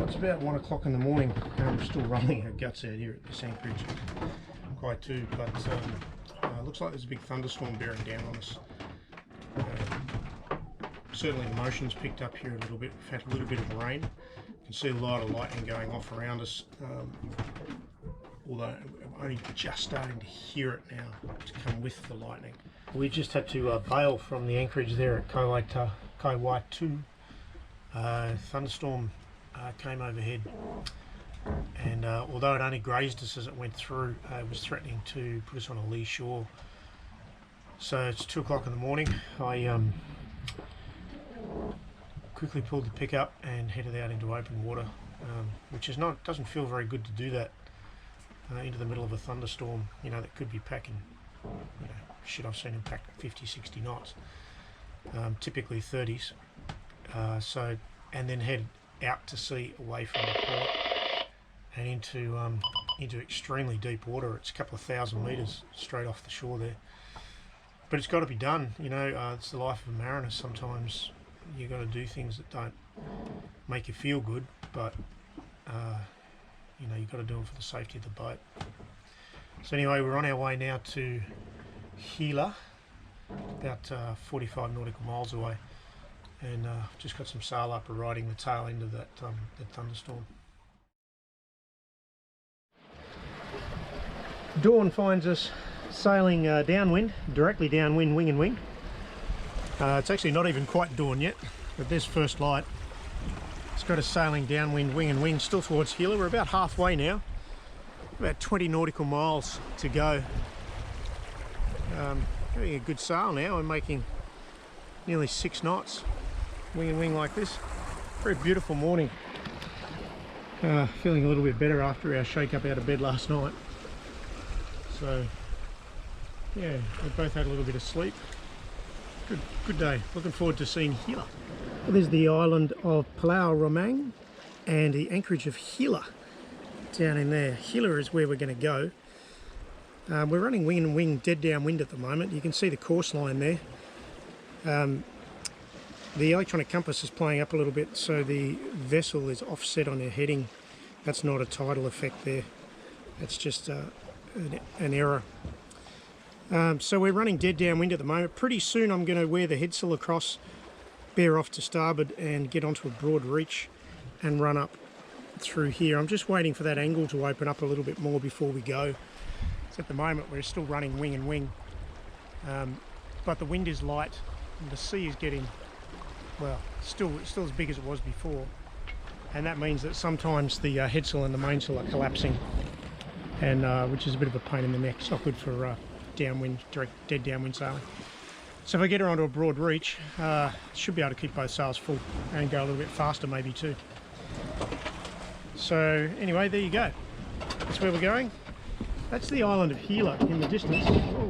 It's about 1 o'clock in the morning. I'm still rolling our guts out here at this anchorage, Kaiwatu, but looks like there's a big thunderstorm bearing down on us. Certainly the motion's picked up here a little bit. We've had a little bit of rain. You can see a lot of lightning going off around us, although I'm only just starting to hear it now to come with the lightning. We just had to bail from the anchorage there at Kaiwatu. Thunderstorm came overhead, and although it only grazed us as it went through, it was threatening to put us on a lee shore. So it's 2 o'clock in the morning. I quickly pulled the pickup and headed out into open water, which is doesn't feel very good to do that into the middle of a thunderstorm, you know, that could be packing, you know, shit, I've seen them pack 50, 60 knots, typically 30s. And then head out to sea away from the port and into extremely deep water. It's a couple of thousand metres straight off the shore there. But it's got to be done, you know. It's the life of a mariner. Sometimes you've got to do things that don't make you feel good, but you know, you've got to do them for the safety of the boat. So anyway, we're on our way now to Hila, about 45 nautical miles away, and just got some sail up riding the tail end of that thunderstorm. Dawn finds us sailing downwind, directly downwind, wing and wing. It's actually not even quite dawn yet, but there's first light. It's got us sailing downwind, wing and wing, still towards Hila. We're about halfway now, about 20 nautical miles to go. Having a good sail now. We're making nearly 6 knots, wing and wing like this. Very beautiful morning. Feeling a little bit better after our shake up out of bed last night. So yeah, we both had a little bit of sleep. Good day. Looking forward to seeing Hila. Well, there's the island of Pulau Romang and the anchorage of Hila down in there. Hila is where we're going to go. We're running wing and wing, dead downwind at the moment. You can see the course line there. The electronic compass is playing up a little bit, so the vessel is offset on our heading. That's not a tidal effect there. That's just an error. So we're running dead downwind at the moment. Pretty soon I'm going to wear the headsail across, bear off to starboard and get onto a broad reach and run up through here. I'm just waiting for that angle to open up a little bit more before we go. So at the moment we're still running wing and wing, but the wind is light and the sea is getting, well, still as big as it was before, and that means that sometimes the headsail and the mainsail are collapsing, and which is a bit of a pain in the neck. It's not good for downwind, direct dead downwind sailing. So if I get her onto a broad reach, should be able to keep both sails full and go a little bit faster maybe too. So anyway, there you go. That's where we're going. That's the island of Hila in the distance. Oh,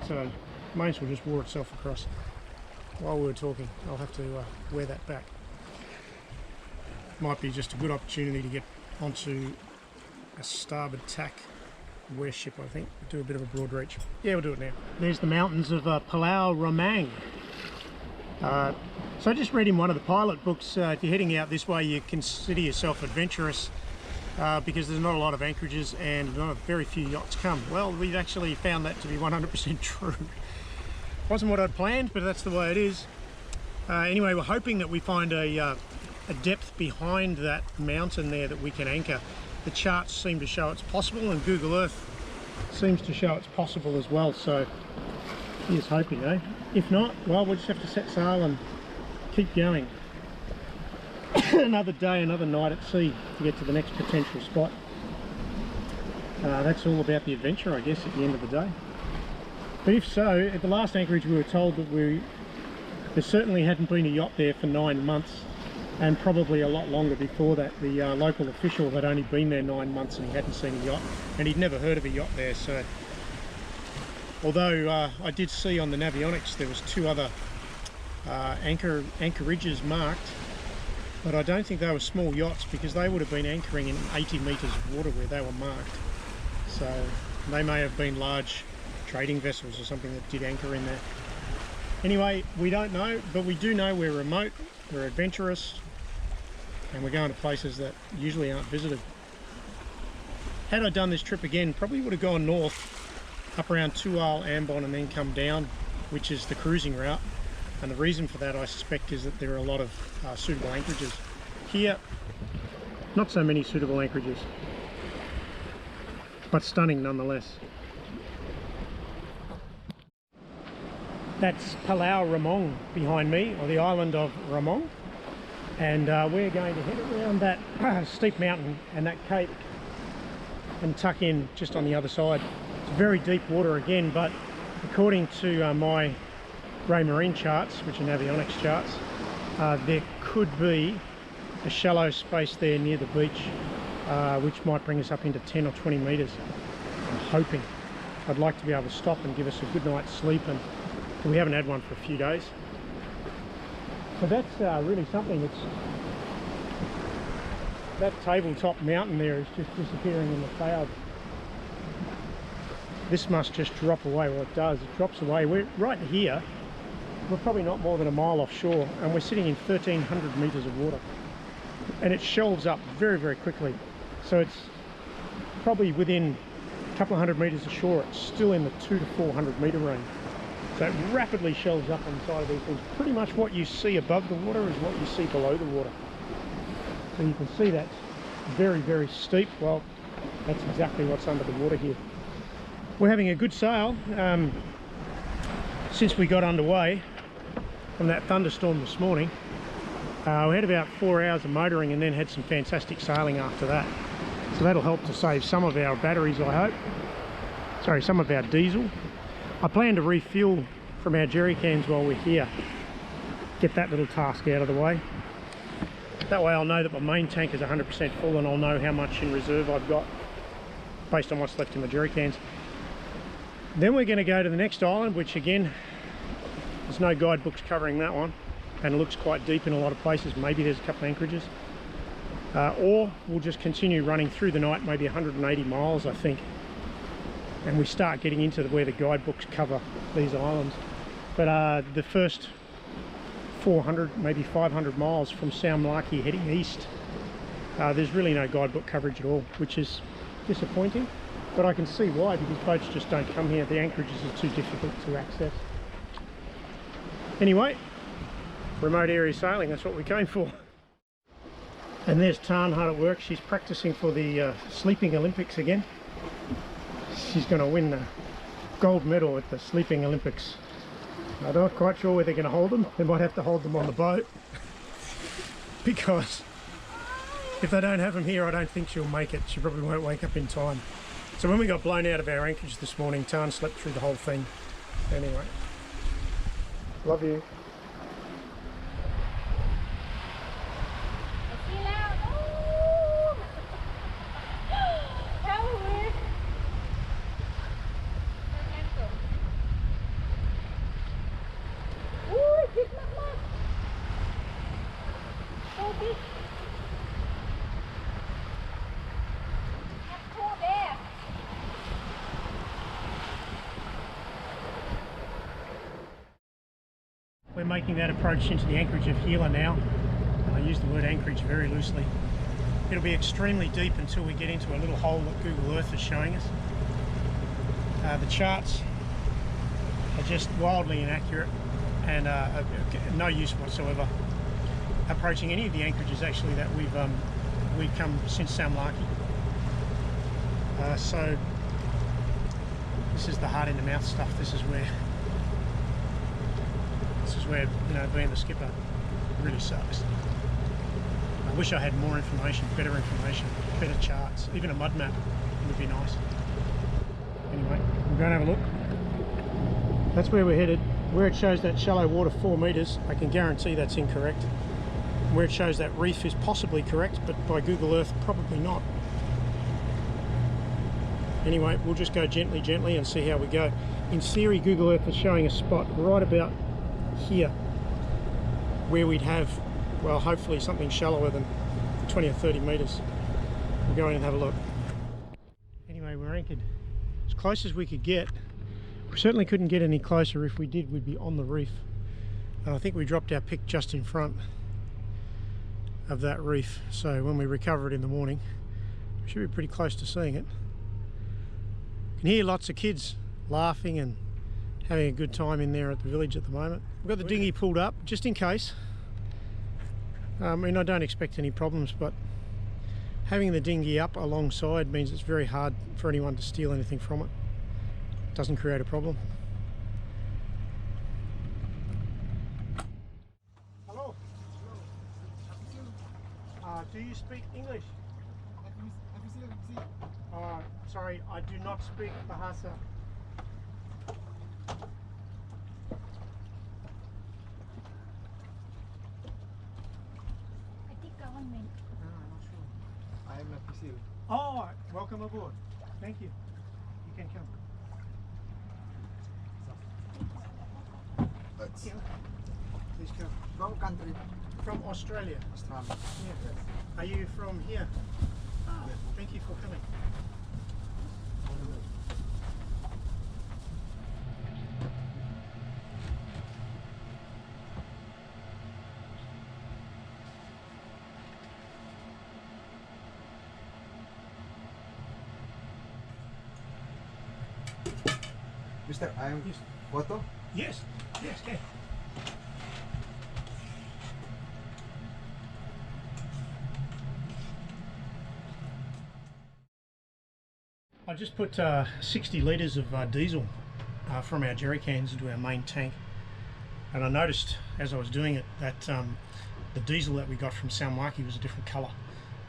that mainsail just wore itself across while we were talking. I'll have to wear that back. Might be just a good opportunity to get onto a starboard tack wear ship, I think. Do a bit of a broad reach. Yeah, we'll do it now. There's the mountains of Pulau Romang. So I just read in one of the pilot books, if you're heading out this way, you consider yourself adventurous because there's not a lot of anchorages and very few yachts come. Well, we've actually found that to be 100% true. Wasn't what I'd planned, but that's the way it is. Anyway, we're hoping that we find a depth behind that mountain there that we can anchor. The charts seem to show it's possible, and Google Earth seems to show it's possible as well, so here's hoping, eh? If not, well, we'll just have to set sail and keep going. Another day, another night at sea to get to the next potential spot. That's all about the adventure, I guess, at the end of the day. But if so, at the last anchorage we were told that there certainly hadn't been a yacht there for 9 months, and probably a lot longer before that. The local official had only been there 9 months and he hadn't seen a yacht, and he'd never heard of a yacht there. So although I did see on the navionics there was 2 other anchorages marked, but I don't think they were small yachts, because they would have been anchoring in 80 metres of water where they were marked. So they may have been large trading vessels or something that did anchor in there. Anyway, we don't know, but we do know we're remote, we're adventurous, and we're going to places that usually aren't visited. Had I done this trip again, probably would have gone north up around Tual, Ambon, and then come down, which is the cruising route. And the reason for that, I suspect, is that there are a lot of suitable anchorages. Here, not so many suitable anchorages, but stunning nonetheless. That's Palau Ramong behind me, or the island of Ramong. And we're going to head around that steep mountain and that cape and tuck in just on the other side. It's very deep water again, but according to my grey marine charts, which are navionics charts, there could be a shallow space there near the beach, which might bring us up into 10 or 20 metres. I'm hoping. I'd like to be able to stop and give us a good night's sleep, and we haven't had one for a few days. So that's really something. It's that tabletop mountain there is just disappearing in the clouds. This must just drop away. Well, it does. It drops away. We're right here. We're probably not more than a mile offshore, and we're sitting in 1,300 metres of water. And it shelves up very, very quickly. So it's probably within a couple of hundred metres ashore. It's still in the 200 to 400 metre range. So it rapidly shelves up on the side of these things. Pretty much what you see above the water is what you see below the water. So you can see that's very, very steep. Well, that's exactly what's under the water here. We're having a good sail since we got underway from that thunderstorm this morning. We had about 4 hours of motoring and then had some fantastic sailing after that. So that'll help to save some of our batteries, I hope. Sorry, some of our diesel. I plan to refuel from our jerry cans while we're here. Get that little task out of the way. That way I'll know that my main tank is 100% full, and I'll know how much in reserve I've got based on what's left in my jerry cans. Then we're going to go to the next island, which again, there's no guidebooks covering that one, and it looks quite deep in a lot of places. Maybe there's a couple of anchorages. Or we'll just continue running through the night, maybe 180 miles, I think. And we start getting into where the guidebooks cover these islands. But the first 400, maybe 500 miles from Saumlaki heading east, there's really no guidebook coverage at all, which is disappointing. But I can see why, because boats just don't come here. The anchorages are too difficult to access. Anyway, remote area sailing, that's what we came for. And there's Tan hard at work. She's practicing for the Sleeping Olympics again. She's going to win the gold medal at the Sleeping Olympics. I'm not quite sure where they're going to hold them. They might have to hold them on the boat, because if they don't have them here, I don't think she'll make it. She probably won't wake up in time. So when we got blown out of our anchorage this morning, Tan slept through the whole thing. Anyway, love you. We're making that approach into the anchorage of Hila now, and I use the word anchorage very loosely. It'll be extremely deep until we get into a little hole that Google Earth is showing us. The charts are just wildly inaccurate and no use whatsoever approaching any of the anchorages actually that we've come since Saumlaki. So this is the heart in the mouth stuff. This is where you know, being the skipper really sucks. I wish I had more information, better charts, even a mud map would be nice. Anyway, we're going to have a look. That's where we're headed. Where it shows that shallow water 4 meters, I can guarantee that's incorrect. Where it shows that reef is possibly correct, but by Google Earth probably not. Anyway, we'll just go gently and see how we go. In theory, Google Earth is showing a spot right about here where we'd have, well, hopefully something shallower than 20 or 30 meters. We'll go in and have a look. Anyway, we're anchored as close as we could get. We certainly couldn't get any closer. If we did, we'd be on the reef. And I think we dropped our pick just in front. of that reef. So when we recover it in the morning, we should be pretty close to seeing it. You can hear lots of kids laughing and having a good time in there at the village at the moment. We've got the dinghy pulled up just in case. I mean, I don't expect any problems, but having the dinghy up alongside means it's very hard for anyone to steal anything from it. It doesn't create a problem. Hello. Do you speak English? Sorry, I do not speak Bahasa. I am not Brazil. Oh, welcome aboard. Thank you. You can come. Let's Please come. from country. From Australia. Australia. Yeah. Yes. Are you from here? Oh, thank you for coming. Mister, I am Yes. photo. Yes. Yes, okay. I just put 60 litres of diesel from our jerry cans into our main tank, and I noticed as I was doing it that the diesel that we got from Salmaki was a different colour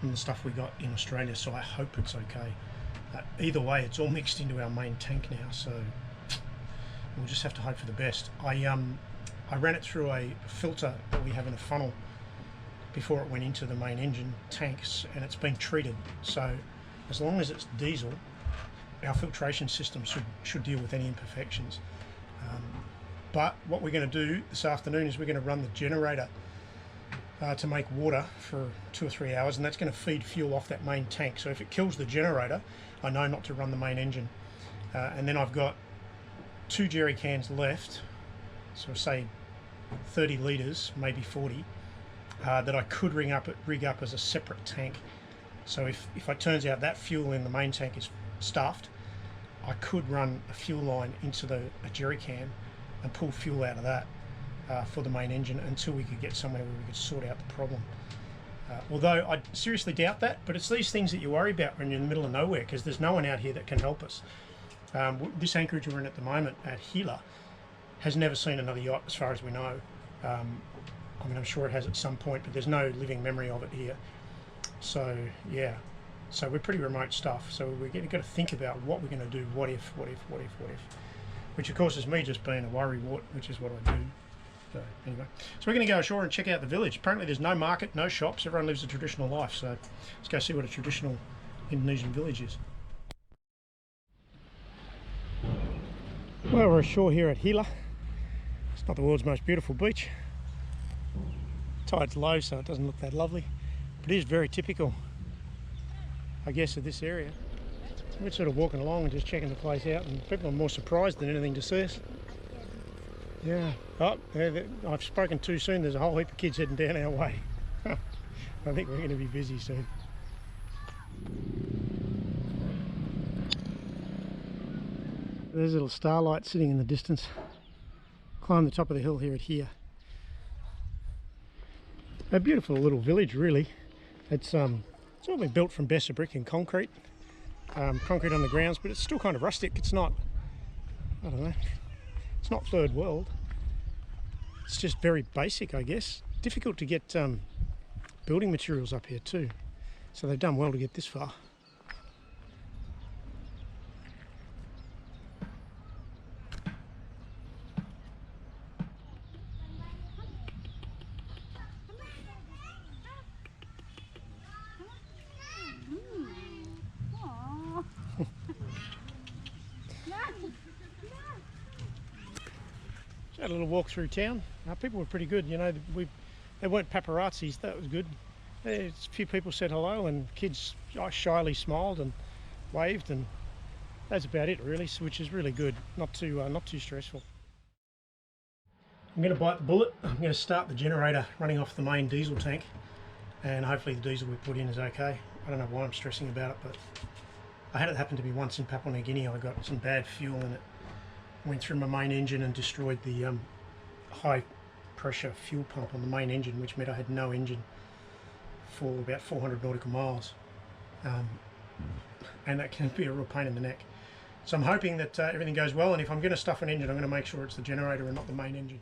than the stuff we got in Australia, so I hope it's okay. Either way, it's all mixed into our main tank now, so we'll just have to hope for the best. I ran it through a filter that we have in a funnel before it went into the main engine tanks, and it's been treated, so as long as it's diesel, our filtration system should deal with any imperfections. But what we're going to do this afternoon is we're going to run the generator to make water for 2 or 3 hours, and that's going to feed fuel off that main tank. So if it kills the generator, I know not to run the main engine. And then I've got 2 jerry cans left, so say 30 litres, maybe 40, that I could rig up as a separate tank. So if it turns out that fuel in the main tank is stuffed, I could run a fuel line into a jerry can and pull fuel out of that for the main engine until we could get somewhere where we could sort out the problem. Although I seriously doubt that, but it's these things that you worry about when you're in the middle of nowhere, because there's no one out here that can help us. This anchorage we're in at the moment at Hila has never seen another yacht as far as we know. I mean, I'm sure it has at some point, but there's no living memory of it here. So yeah, so we're pretty remote stuff. So we're got to think about what we're going to do. What if? Which of course is me just being a worrywart, which is what I do. So anyway, so we're going to go ashore and check out the village. Apparently there's no market, no shops. Everyone lives a traditional life. So let's go see what a traditional Indonesian village is. Well, we're ashore here at Hila. It's not the world's most beautiful beach. Tide's low, so it doesn't look that lovely. But it is very typical, I guess, of this area. We're sort of walking along and just checking the place out, and people are more surprised than anything to see us. Yeah. Oh, I've spoken too soon. There's a whole heap of kids heading down our way. I think we're going to be busy soon. There's a little starlight sitting in the distance. Climb the top of the hill here at here. A beautiful little village, really. It's all been built from Bessa brick and concrete. Concrete on the grounds, but it's still kind of rustic. It's not, I don't know, it's not third world. It's just very basic, I guess. Difficult to get building materials up here too. So they've done well to get this far. Had a little walk through town. People were pretty good, you know. They weren't paparazzis, that was good. A few people said hello, and kids shyly smiled and waved, and that's about it really, which is really good. Not too stressful. I'm going to bite the bullet. I'm going to start the generator running off the main diesel tank. and hopefully the diesel we put in is okay. I don't know why I'm stressing about it, but I had it happen to be once in Papua New Guinea. I got some bad fuel and it went through my main engine and destroyed the high pressure fuel pump on the main engine, which meant I had no engine for about 400 nautical miles, and that can be a real pain in the neck. So I'm hoping that everything goes well, and if I'm going to stuff an engine, I'm going to make sure it's the generator and not the main engine.